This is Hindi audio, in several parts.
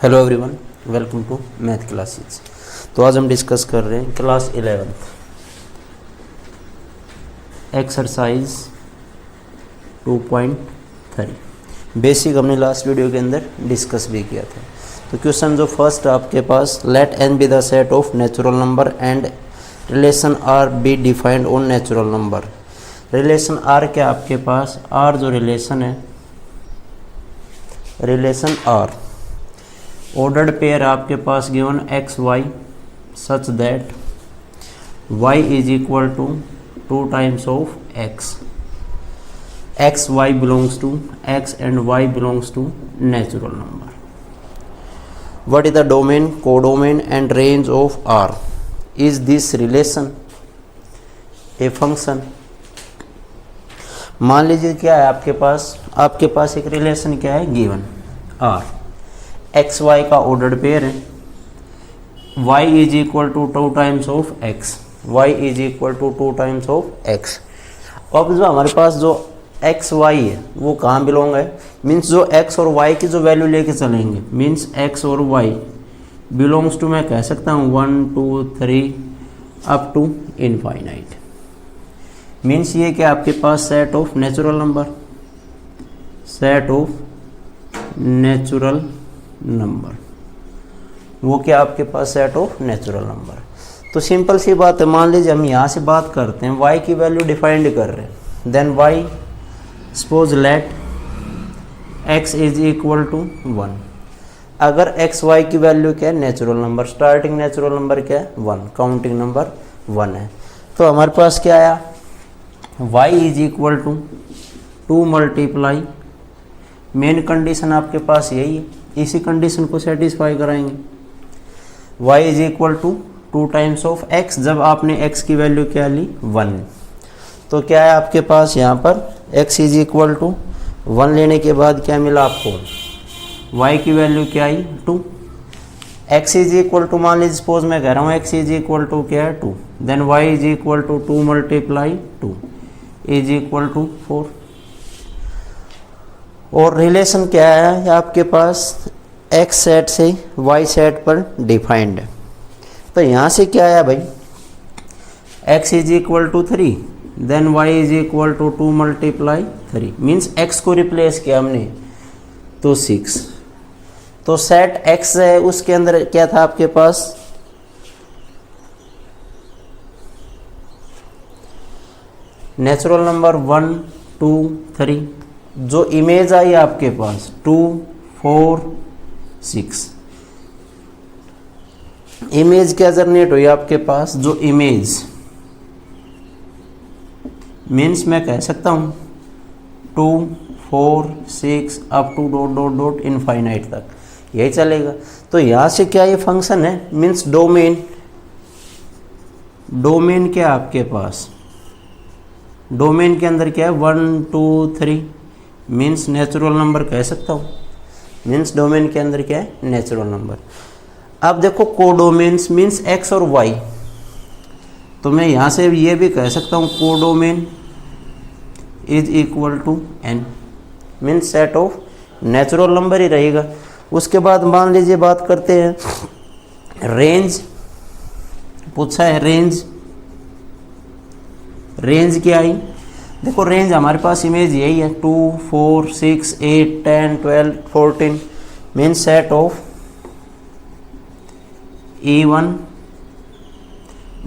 Hello everyone, welcome to math classes. तो आज हम डिस्कस कर रहे हैं क्लास 11th एक्सरसाइज 2.3 बेसिक। हमने लास्ट वीडियो के अंदर डिस्कस भी किया था। तो क्वेश्चन जो फर्स्ट आपके पास, let n be the set of natural number and relation r be defined on natural number. Relation r क्या आपके पास, r जो रिलेशन है, रिलेशन r ऑर्डर्ड पेयर आपके पास given x Y such that y is equal to 2 times of x y belongs to x and y belongs to natural number. What is the domain, codomain and range of R? Is this relation a function? मान लीजिए क्या है आपके पास एक रिलेशन क्या है गिवन R, एक्स वाई का ऑर्डर्ड पेयर है, y is equal to 2 times of x, y is equal to 2 times of x। अब जो हमारे पास जो एक्स वाई है वो कहाँ बिलोंग है, मीन्स जो x और y की जो वैल्यू लेके चलेंगे, मीन्स x और y बिलोंग्स टू, मैं कह सकता हूँ 1 2 3 अप टू इनफाइनाइट। मीन्स ये क्या आपके पास set of natural number, set of natural number, वो क्या आपके पास सेट ऑफ नेचुरल नंबर। तो सिंपल सी बात है, मान लीजिए हम यहाँ से बात करते हैं, y की वैल्यू डिफाइंड कर रहे हैं, then y suppose let x is equal to 1। अगर x y की वैल्यू क्या है, natural number, starting natural number क्या है 1, काउंटिंग नंबर 1 है, तो हमारे पास क्या आया, y is equal to 2 multiply, main condition आपके पास यही है, इसी कंडीशन को सेटिस्फाई कराएंगे। y is equal to 2 times of x, जब आपने x की वैल्यू क्या ली 1, तो क्या है आपके पास यहाँ पर x इज इक्वल टू 1 लेने के बाद क्या मिला आपको, y की वैल्यू क्या आई 2, x इज इक्वल टू, मान लीजिए सपोज मैं कह रहा हूँ x इज इक्वल टू क्या है 2, then y is equal to 2 multiply 2 is equal to 4। और रिलेशन क्या है आपके पास, x सेट से y सेट पर डिफाइंड है। तो यहाँ से क्या आया भाई, x is equal to 3, then y is equal to 2 multiply 3, means x को रिप्लेस किया हमने तो 6। तो सेट x है, उसके अंदर क्या था आपके पास, नेचुरल नंबर 1 2 3, जो इमेज आई आपके पास 2 4 6, इमेज क्या जनरेट हुई आपके पास, जो इमेज मीन्स मैं कह सकता हूं 2 4 6 up to dot dot dot infinite तक, यही चलेगा। तो यहां से क्या ये फंक्शन है, मीन्स डोमेन, डोमेन क्या आपके पास, डोमेन के अंदर क्या है 1 2 3, मीन्स नेचुरल नंबर कह सकता हूँ, मीन्स डोमेन के अंदर क्या है नेचुरल नंबर। अब देखो कोडोमेन्स मीन्स x और y, तो मैं यहाँ से ये भी कह सकता हूँ codomain is equal to n, means set of natural number ही रहेगा। उसके बाद मान लीजिए बात करते हैं रेंज, पूछा है रेंज, रेंज क्या आई, देखो रेंज हमारे पास इमेज यही है 2 4 6 8 10 12 14, mean set of even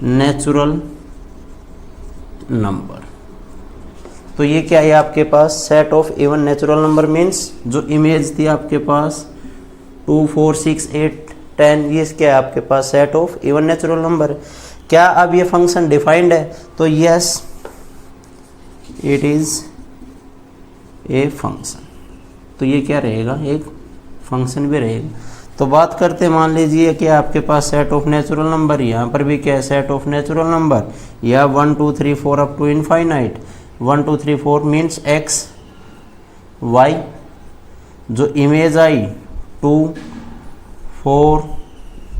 natural number. तो ये क्या है आपके पास, set of even natural number, means जो इमेज थी आपके पास 2 4 6 8 10, ये क्या है आपके पास set of even natural number. क्या अब ये फंक्शन डिफाइंड है, तो yes it is a function, तो ये क्या रहेगा, एक फंक्शन भी रहेगा। तो बात करते हैं, मान लीजिए कि आपके पास सेट ऑफ नेचुरल नंबर, यहाँ पर भी क्या है सेट ऑफ नेचुरल नंबर, या 1 2 3 4 up to infinite, 1 2 3 4 means x y, जो इमेज आई 2 4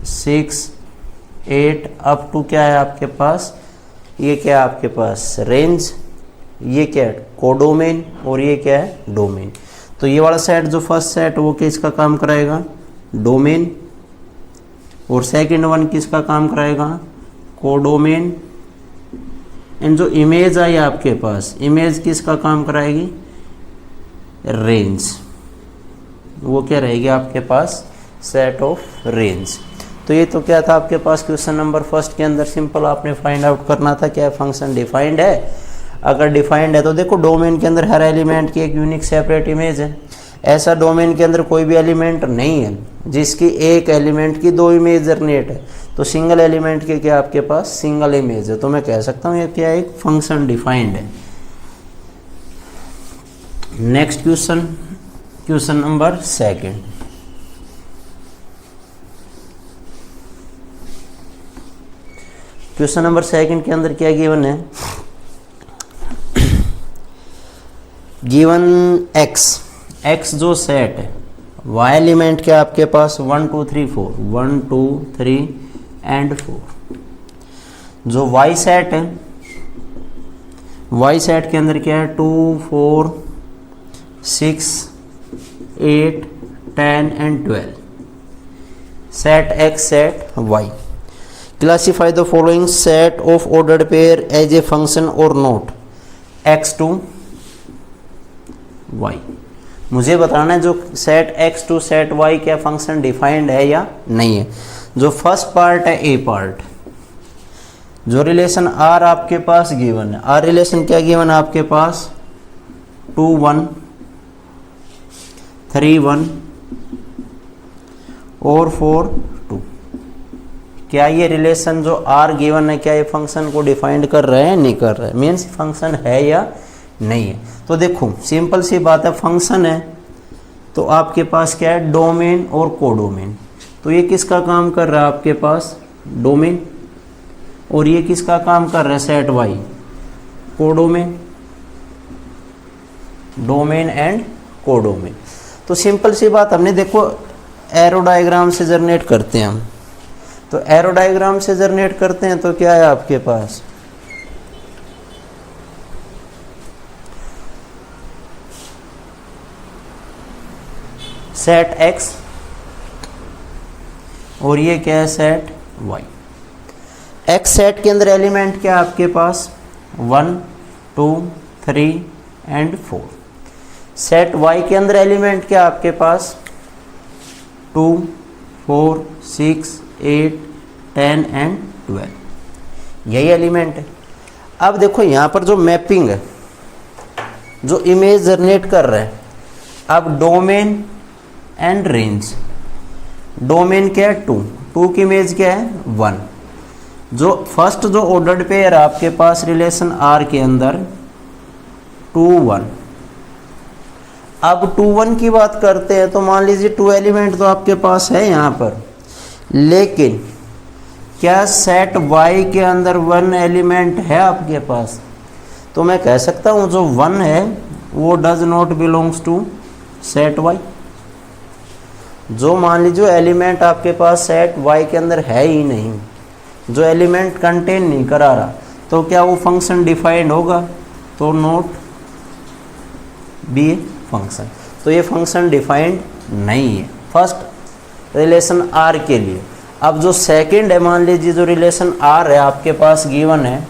6 8 अप टू क्या है आपके पास, ये क्या है आपके पास रेंज, ये क्या है कोडोमेन, और ये क्या है डोमेन। तो ये वाला सेट जो फर्स्ट सेट वो किसका काम कराएगा, डोमेन, और सेकंड वन किसका काम कराएगा, कोडोमेन। एंड जो इमेज आई आपके पास, इमेज किसका काम कराएगी, रेंज। वो क्या रहेगी आपके पास, सेट ऑफ रेंज। तो ये तो क्या था आपके पास क्वेश्चन नंबर फर्स्ट के अंदर, सिंपल आपने फाइंड आउट करना था क्या फंक्शन डिफाइंड है। अगर डिफाइंड है तो देखो डोमेन के अंदर हर एलिमेंट की एक यूनिक सेपरेट इमेज है। ऐसा डोमेन के अंदर कोई भी एलिमेंट नहीं है जिसकी एक एलिमेंट की दो इमेज जनरेट है, तो सिंगल एलिमेंट के क्या आपके पास सिंगल इमेज है, तो मैं कह सकता हूँ ये क्या एक फंक्शन डिफाइंड है। Next question, question number second. Question number second के अंदर क्या गिवन है, गिवन एक्स जो सेट है, वाई एलिमेंट क्या आपके पास 1 2 3 4, 1 2 3 एंड 4। जो वाई सेट है, वाई सेट के अंदर क्या है 2 4 6 8 10 and 12। Set X set Y. Classify the following set of ordered pair as a function और नोट एक्स टू वाई। मुझे बताना है जो set X to set Y क्या फंक्शन डिफाइंड है या नहीं है। जो फर्स्ट पार्ट है ए पार्ट, जो रिलेशन आर आपके पास गिवन है, आर रिलेशन क्या गिवन है आपके पास 2 1 3 1 और 4 2। क्या ये रिलेशन जो आर गिवन है क्या ये फंक्शन को डिफाइंड कर रहे हैं, नहीं कर रहे हैं, मीन्स फंक्शन है या नहीं है। तो देखो सिंपल सी बात है, फंक्शन है तो आपके पास क्या है डोमेन और कोडोमेन। तो ये किसका काम कर रहा है आपके पास डोमेन, और ये किसका काम कर रहा है set Y codomain, domain and codomain. तो सिंपल सी बात हमने देखो एरो डायग्राम से जनरेट करते हैं हम, तो एरो डायग्राम से जनरेट करते हैं तो क्या है आपके पास सेट एक्स और ये क्या है सेट वाई। एक्स सेट के अंदर एलिमेंट क्या है आपके पास 1 2 3 एंड 4। सेट वाई के अंदर एलिमेंट क्या आपके पास 2 4 6 8 10 एंड 12, यही एलिमेंट है। अब देखो यहाँ पर जो मैपिंग है, जो इमेज जनरेट कर रहे हैं, अब डोमेन एंड रेंज। डोमेन क्या है 2 की इमेज क्या है 1। जो फर्स्ट जो ऑर्डर्ड पेयर आपके पास रिलेशन आर के अंदर 2 1। अब 2 1 की बात करते हैं तो मान लीजिए 2 एलिमेंट तो आपके पास है यहाँ पर, लेकिन क्या सेट y के अंदर 1 एलिमेंट है आपके पास, तो मैं कह सकता हूँ जो 1 है वो does not belongs to set y। जो मान लीजिए एलिमेंट आपके पास सेट y के अंदर है ही नहीं, जो एलिमेंट कंटेन नहीं करा रहा, तो क्या वो फंक्शन डिफाइंड होगा, तो नॉट बी फंक्शन। तो ये फंक्शन डिफाइंड नहीं है फर्स्ट रिलेशन आर के लिए। अब जो सेकंड है, मान लीजिए जो रिलेशन आर है आपके पास गिवन है,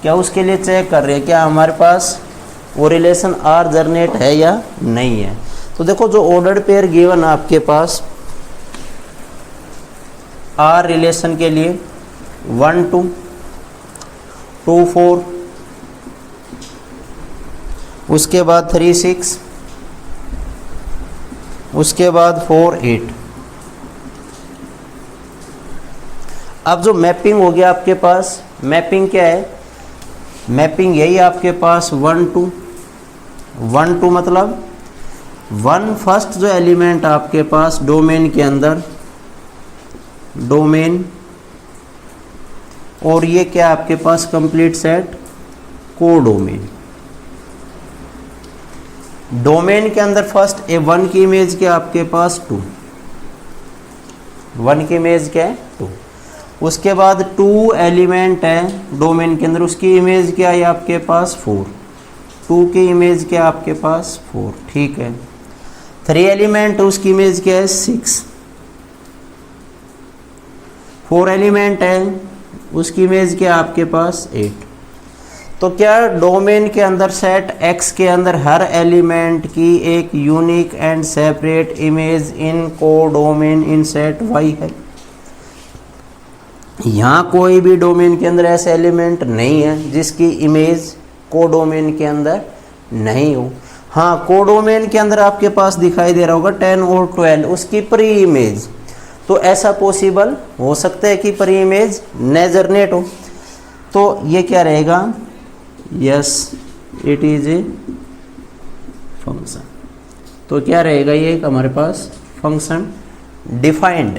क्या उसके लिए चेक कर रहे हैं क्या हमारे पास वो रिलेशन आर जनरेट है या नहीं है। तो देखो जो ऑर्डर्ड पेयर गिवन है आपके पास आर रिलेशन के लिए 1 2 2 4, उसके बाद 3 6, उसके बाद 4 8। अब जो मैपिंग हो गया आपके पास, मैपिंग क्या है, मैपिंग यही आपके पास 1 2 1 2 मतलब 1 फर्स्ट जो एलिमेंट आपके पास डोमेन के अंदर डोमेन, और ये क्या आपके पास कंप्लीट सेट कोडोमेन। डोमेन के अंदर फर्स्ट ए 1 की इमेज क्या आपके पास 2, 1 की इमेज क्या है 2। उसके बाद 2 एलिमेंट है डोमेन के अंदर, उसकी इमेज क्या है आपके पास 4, 2 की इमेज क्या आपके पास 4, ठीक है। 3 एलिमेंट उसकी इमेज क्या है 6, 4 एलिमेंट है, उसकी इमेज क्या आपके पास 8। तो क्या डोमेन के अंदर सेट X के अंदर हर एलिमेंट की एक unique and separate image in codomain in set Y है? यहाँ कोई भी डोमेन के अंदर ऐसे एलिमेंट नहीं है जिसकी इमेज कोडोमेन के अंदर नहीं हो। हाँ, कोडोमेन के अंदर आपके पास दिखाई दे रहा होगा 10 और 12 उसकी प्री इमेज, तो ऐसा पॉसिबल हो सकता है कि प्री इमेज नेजरनेट हो। तो ये क्या रहेगा? Yes, it is a function. तो क्या रहेगा ये हमारे पास फंक्शन डिफाइंड।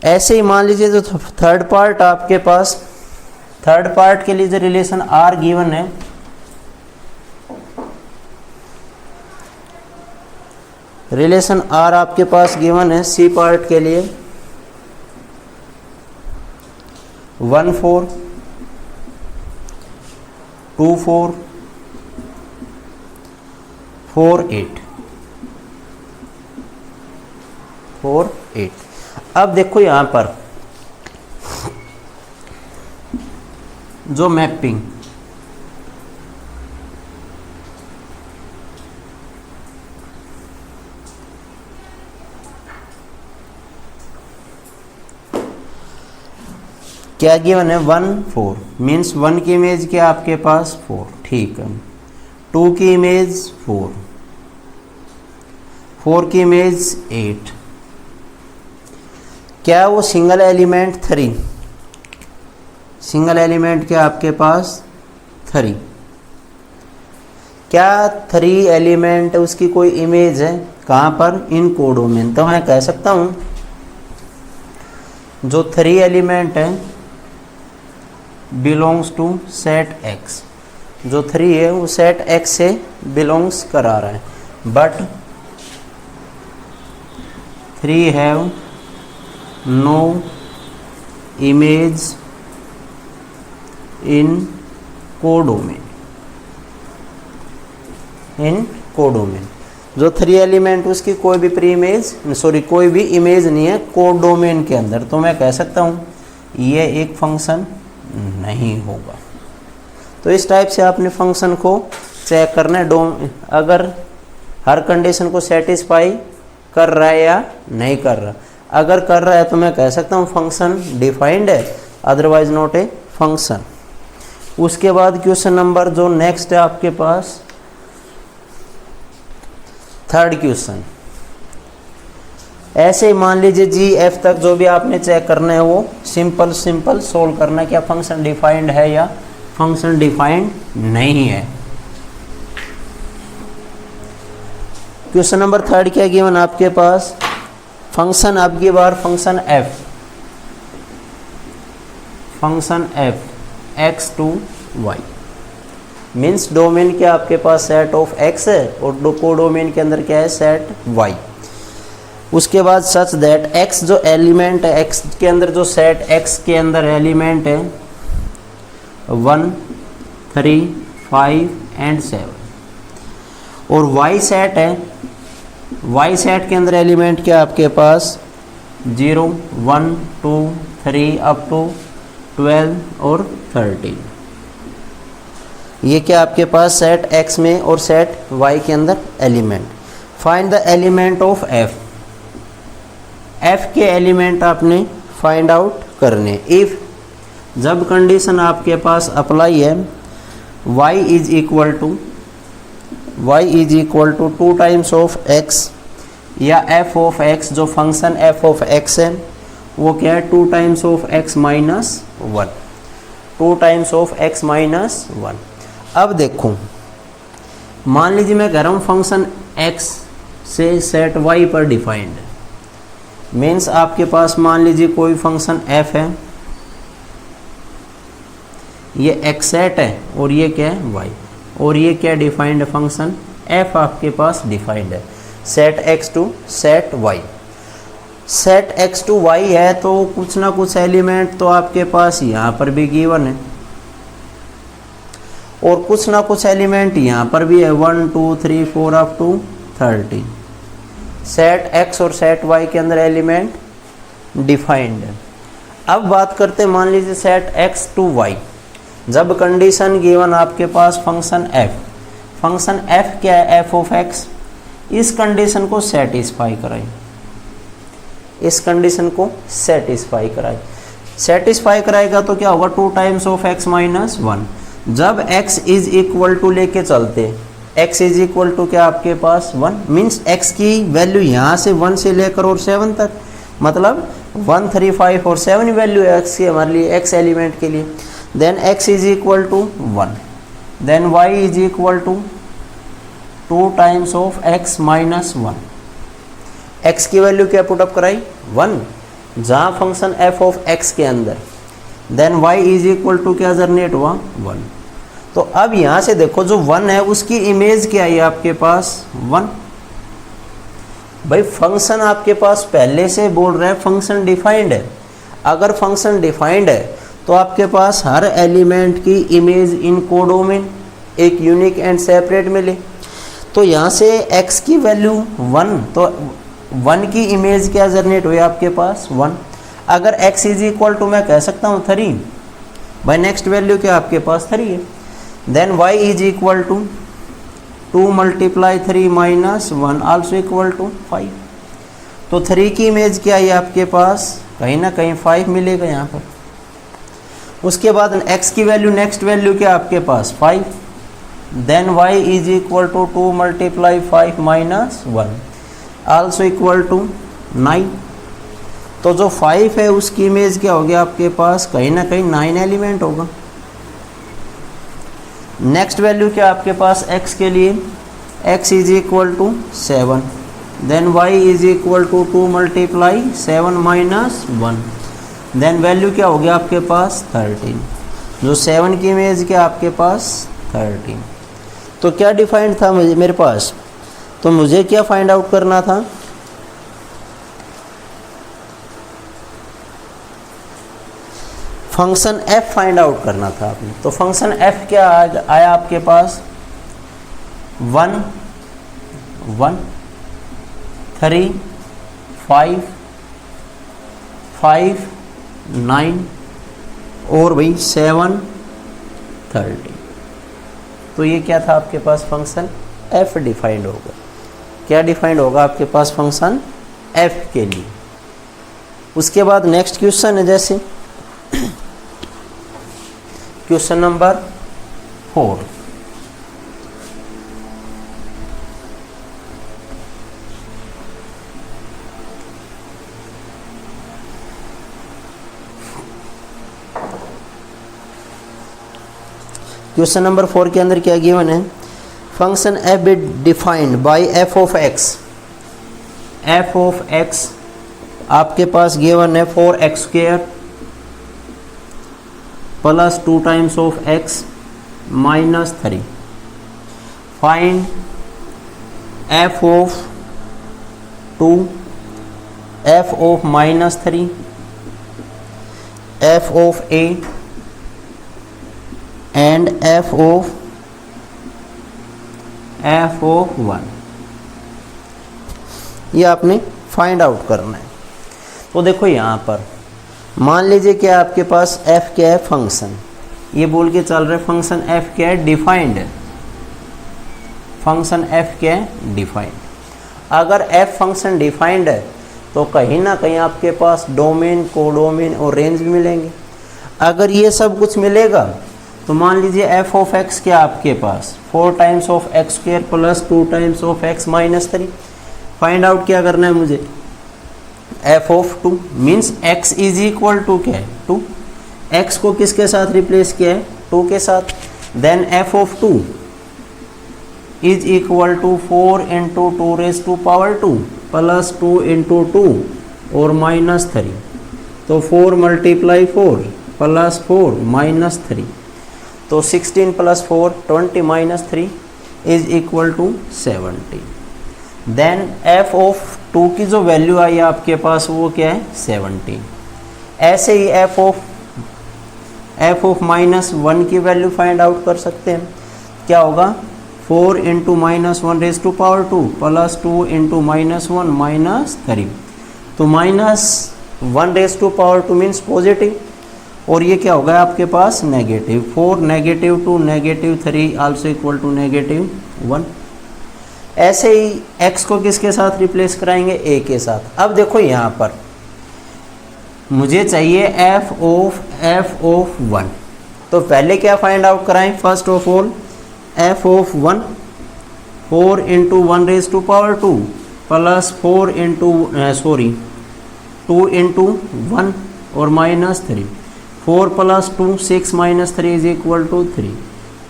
ऐसे ही मान लीजिए जो थर्ड पार्ट आपके पास, थर्ड पार्ट के लिए जो रिलेशन आर गिवन है, रिलेशन आर आपके पास गिवन है सी पार्ट के लिए 1 4 2 4 4 8 4 8। अब देखो यहां पर जो मैपिंग, क्या गिवन है 1 4 मीन्स 1 की इमेज क्या आपके पास 4, ठीक है। 2 की इमेज 4, 4 की इमेज 8। क्या वो सिंगल एलिमेंट 3, सिंगल एलिमेंट क्या आपके पास 3, क्या 3 एलिमेंट उसकी कोई इमेज है कहाँ पर? इन कोडोमेन। तो मैं कह सकता हूँ जो 3 एलिमेंट है बिलोंग्स टू सेट X, जो 3 है वो सेट X से बिलोंग्स करा रहा है, but 3 have no image in codomain, in codomain. जो 3 एलिमेंट उसकी कोई भी प्री इमेज, सॉरी कोई भी इमेज नहीं है कोडोमेन के अंदर, तो मैं कह सकता हूँ ये एक फंक्शन नहीं होगा। तो इस टाइप से आपने फंक्शन को चेक करना है, अगर हर कंडीशन को सेटिस्फाई कर रहा है या नहीं कर रहा। अगर कर रहा है तो मैं कह सकता हूँ फंक्शन डिफाइंड है, अदरवाइज नॉट ए फंक्शन। उसके बाद क्वेश्चन नंबर जो नेक्स्ट है आपके पास, थर्ड क्वेश्चन। ऐसे ही मान लीजिए जी एफ तक जो भी आपने चेक करना है वो सिंपल सोल्व करना है, क्या फंक्शन डिफाइंड है या फंक्शन डिफाइंड नहीं है। क्वेश्चन नंबर थर्ड क्या गिवन आपके पास? फंक्शन, अब की बार function f, function f x to y means domain क्या आपके पास सेट ऑफ एक्स है और कोडोमेन के अंदर क्या है सेट वाई। उसके बाद सच दैट x जो एलिमेंट है, x के अंदर जो सेट x के अंदर एलिमेंट है 1 3 5 एंड 7, और y सेट है, y सेट के अंदर एलिमेंट क्या आपके पास 0 1 2 3 अप टू 12 और 13। ये क्या आपके पास सेट x में और सेट y के अंदर element. Find the element of f, f के एलिमेंट आपने फाइंड आउट करने। इफ जब कंडीशन आपके पास अप्लाई है y is equal to 2 times of x, या f ऑफ x जो फंक्शन f ऑफ x है वो क्या है 2 times of x minus 1, 2 times of x minus 1। अब देखो मान लीजिए मैं कह रहा हूँ फंक्शन x से सेट y पर डिफाइंड है, मीन्स आपके पास मान लीजिए कोई फंक्शन f है, ये x सेट है और ये क्या है y, और ये क्या डिफाइंड है फंक्शन f आपके पास डिफाइंड है set x to set y। Set x to y है तो कुछ ना कुछ एलिमेंट तो आपके पास यहाँ पर भी गिवन है और कुछ ना कुछ एलिमेंट यहाँ पर भी है 1 2 3 4 अप टू 13। सेट x और सेट y के अंदर एलिमेंट डिफाइंड है। अब बात करते हैं, मान लीजिए सेट x टू y, जब कंडीशन गिवन आपके पास फंक्शन f क्या है, f ऑफ x, इस कंडीशन को सेटिस्फाई कराए, इस कंडीशन को सेटिस्फाई कराए, सेटिस्फाई कराएगा तो क्या होगा, 2 टाइम्स ऑफ x माइनस 1। जब x इज इक्वल टू लेके चलते, x इज इक्वल टू क्या आपके पास 1, मीन्स x की वैल्यू यहाँ से 1 से लेकर और 7 तक, मतलब 1, 3, 5 और 7 वैल्यू है x की हमारे लिए, x एलिमेंट के लिए। Then x is equal to 1, then y is equal to 2 times of x minus 1। x की वैल्यू क्या पुटअप कराई 1, जहाँ फंक्शन f ऑफ x के अंदर, then y is equal to क्या जनरेट हुआ 1। तो अब यहाँ से देखो जो 1 है उसकी इमेज क्या है आपके पास 1। भाई फंक्शन आपके पास पहले से बोल रहा है फंक्शन डिफाइंड है, अगर फंक्शन डिफाइंड है तो आपके पास हर एलिमेंट की इमेज इन कोडोमेन एक यूनिक एंड सेपरेट मिले। तो यहाँ से x की वैल्यू 1, तो 1 की इमेज क्या जनरेट हुई आपके पास 1। अगर x इज इक्वल टू मैं कह सकता हूँ 3, भाई नेक्स्ट वैल्यू क्या आपके पास 3 है। Then y is equal to 2 multiply 3 minus 1 also equal to 5। तो 3 की इमेज क्या है आपके पास, कहीं ना कहीं 5 मिलेगा यहाँ पर। उसके बाद x की वैल्यू नेक्स्ट वैल्यू क्या आपके पास 5, then y is equal to 2 multiply 5 minus 1 also equal to 9। तो जो 5 है उसकी इमेज क्या होगी आपके पास, कहीं ना कहीं 9 एलिमेंट होगा। नेक्स्ट वैल्यू क्या आपके पास x के लिए, x is equal to 7, then y is equal to 2 multiply 7 minus 1, then value क्या हो गया आपके पास 13, जो 7 की इमेज क्या आपके पास 13। तो क्या डिफाइंड था मेरे पास, तो मुझे क्या फाइंड आउट करना था, फंक्शन f फाइंड आउट करना था आपने। तो फंक्शन f क्या आया आपके पास 1, 1, 3, 5, 5, 9 और भाई 7, 30। तो ये क्या था आपके पास फंक्शन f डिफाइंड होगा। क्या डिफाइंड होगा आपके पास फंक्शन f के लिए। उसके बाद नेक्स्ट क्वेश्चन है, जैसे क्वेश्चन नंबर 4। क्वेश्चन नंबर 4 के अंदर क्या गिवन है, function f be defined by f of x। f of x आपके पास गिवन है 4x² plus 2 times of x minus 3। Find f of 2, f of minus 3, f of 8 and f of 1। ये आपने फाइंड आउट करना है। तो देखो यहाँ पर मान लीजिए क्या आपके पास f क्या है फंक्शन, ये बोल के चल रहे फंक्शन f क्या है डिफाइंड है, फंक्शन f क्या है डिफाइंड। अगर f फंक्शन डिफाइंड है तो कहीं ना कहीं आपके पास डोमेन, कोडोमेन और रेंज भी मिलेंगे। अगर ये सब कुछ मिलेगा तो मान लीजिए f ऑफ x क्या आपके पास 4 times of x² plus 2 times of x minus 3। Find out क्या करना है मुझे, f of 2 means x is equal to क्या है 2, x को किसके साथ रिप्लेस किया है 2 के साथ। Then f of 2 is equal to 4 into 2 raise to power 2 plus 2 into 2 और माइनस 3। तो 4 मल्टीप्लाई 4 प्लस 4 माइनस 3, तो 16 plus 4 20 minus 3 is equal to 70। Then f of 2 की जो वैल्यू आई आपके पास वो क्या है 17। ऐसे ही f ऑफ माइनस 1 की वैल्यू फाइंड आउट कर सकते हैं। क्या होगा 4 into minus 1 raise to power 2 plus 2 into minus 1 minus 3। तो minus 1 raise to power 2 means positive, और ये क्या होगा आपके पास negative 4, negative 2, negative 3 also equal to negative 1। ऐसे ही x को किसके साथ रिप्लेस कराएंगे, a के साथ। अब देखो यहाँ पर मुझे चाहिए f ऑफ 1, तो पहले क्या फाइंड आउट कराएं, first of all f of 1 4 into 1 raise to power 2 plus 2 into 1 और minus 3, 4 plus 2 6 minus 3 is equal to 3।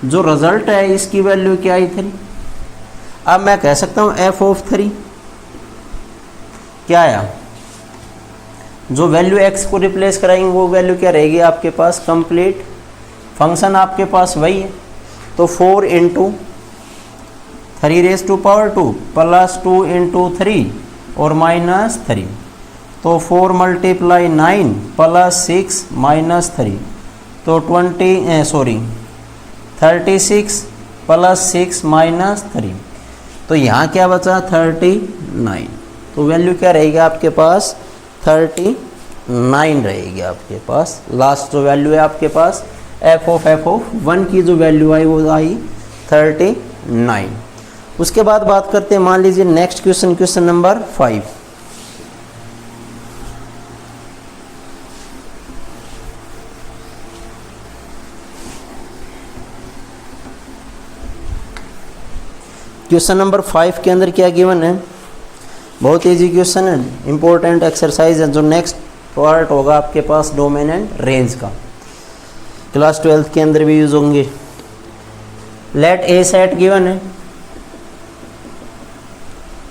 जो रिजल्ट है इसकी वैल्यू क्या आई 3। अब मैं कह सकता हूँ f ऑफ 3 क्या आया, जो वैल्यू x को रिप्लेस कराएंगे वो वैल्यू क्या रहेगी आपके पास, कंप्लीट फंक्शन आपके पास वही है। तो 4 into 3 raise to power 2 plus 2 into 3 और माइनस 3, तो 4 मल्टीप्लाई 9 प्लस 6 माइनस 3, तो 36 प्लस 6 माइनस 3, तो यहाँ क्या बचा 39। तो वैल्यू क्या रहेगी आपके पास 39 रहेगी आपके पास। लास्ट जो वैल्यू है आपके पास f ऑफ 1 की जो वैल्यू आई वो आई 39। उसके बाद बात करते हैं, मान लीजिए next question number 5। Question number 5 के अंदर क्या गिवन है, बहुत इजी क्वेश्चन है, इंपॉर्टेंट एक्सरसाइज है, जो नेक्स्ट पार्ट होगा आपके पास डोमेन एंड रेंज का, क्लास 12 के अंदर भी यूज होंगे। लेट ए सेट गिवन है,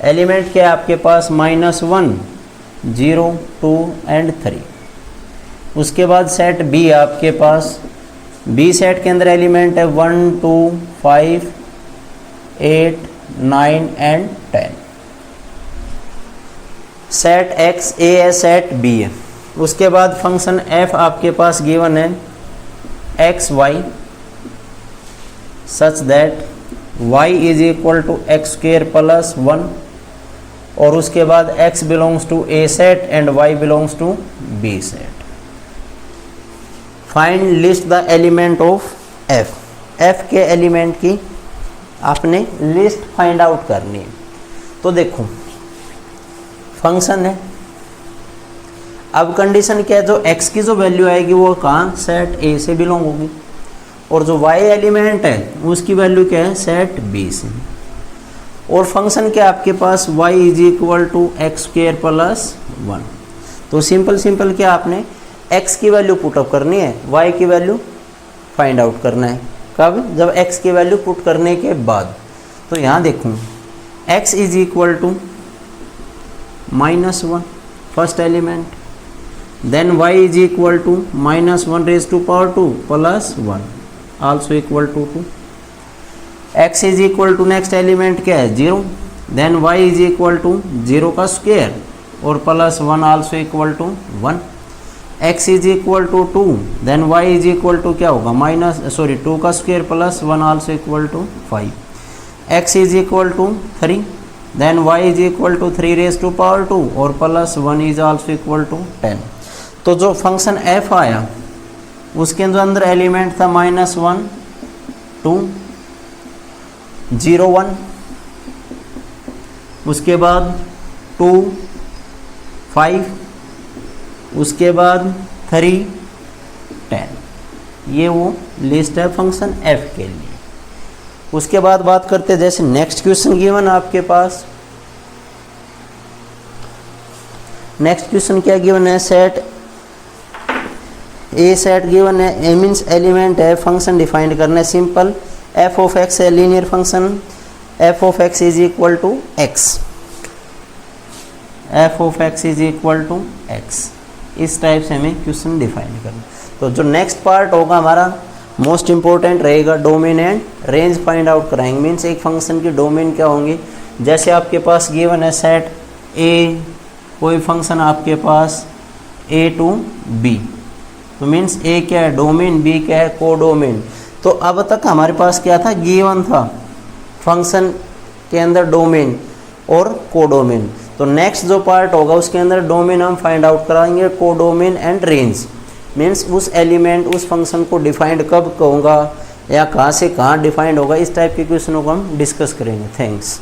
एलिमेंट क्या है आपके पास -1 0 2 एंड 3। उसके बाद सेट बी आपके पास, बी सेट के अंदर एलिमेंट है 1 2 5 8 9 एंड 10। सेट एक्स ए है, सेट बी है। उसके बाद फंक्शन एफ आपके पास गिवन है X Y such that Y is equal to X square plus 1, और उसके बाद x belongs to A set and y belongs to B set. Find list the element of f, f के एलिमेंट की आपने लिस्ट फाइंड आउट करनी है। तो देखो फंक्शन है, अब कंडीशन क्या है, जो x की जो वैल्यू आएगी वो कहाँ सेट a से बिलोंग होगी, और जो y एलिमेंट है उसकी वैल्यू क्या है सेट b से। और फंक्शन क्या आपके पास y is equal to X square plus 1। तो सिंपल क्या आपने x की वैल्यू पुटअप करनी है, y की वैल्यू फाइंड आउट करना है। कब, जब x की वैल्यू पुट करने के बाद। तो यहाँ देखूँ x is equal to -1 first element, then y is equal to -1 raise to power 2 plus 1 also equal to 2। x is equal to next element क्या है 0, then y is equal to 0 का स्क्वायर और plus 1 also equal to 1। x is equal to 2, then y is equal to क्या होगा 2 का square plus 1 also equal to 5। x is equal to 3, then y is equal to 3 raise to power 2 और plus 1 is also equal to 10। तो जो फंक्शन f आया उसके अंदर एलिमेंट था -1 2 0 1, उसके बाद 2 5, उसके बाद 3 10। ये वो लिस्ट है फंक्शन f के लिए। उसके बाद बात करते हैं, जैसे नेक्स्ट क्वेश्चन गिवन आपके पास, नेक्स्ट क्वेश्चन क्या गिवन है, सेट ए सेट गिवन है, ए मीन्स एलिमेंट है, फंक्शन डिफाइंड करना है सिंपल, f ऑफ x है linear function, f of x is equal to x, f of x is equal to x। इस टाइप से हमें क्वेश्चन डिफाइन करना। तो जो नेक्स्ट पार्ट होगा हमारा मोस्ट इंपॉर्टेंट रहेगा, domain and range find out कराएंगे। मीन्स एक फंक्शन की डोमेन क्या होंगे, जैसे आपके पास गिवन है सेट ए, कोई फंक्शन आपके पास a टू b, तो मीन्स a क्या है डोमेन, b क्या है कोडोमेन। तो अब तक हमारे पास क्या था, गिवन था फंक्शन के अंदर डोमेन और कोडोमेन। तो नेक्स्ट जो पार्ट होगा उसके अंदर डोमेन हम फाइंड आउट कराएंगे, कोडोमेन एंड रेंज। मीन्स उस एलिमेंट उस फंक्शन को डिफाइंड कब होगा या कहाँ से कहाँ डिफाइंड होगा, इस टाइप के क्वेश्चनों को हम डिस्कस करेंगे। थैंक्स।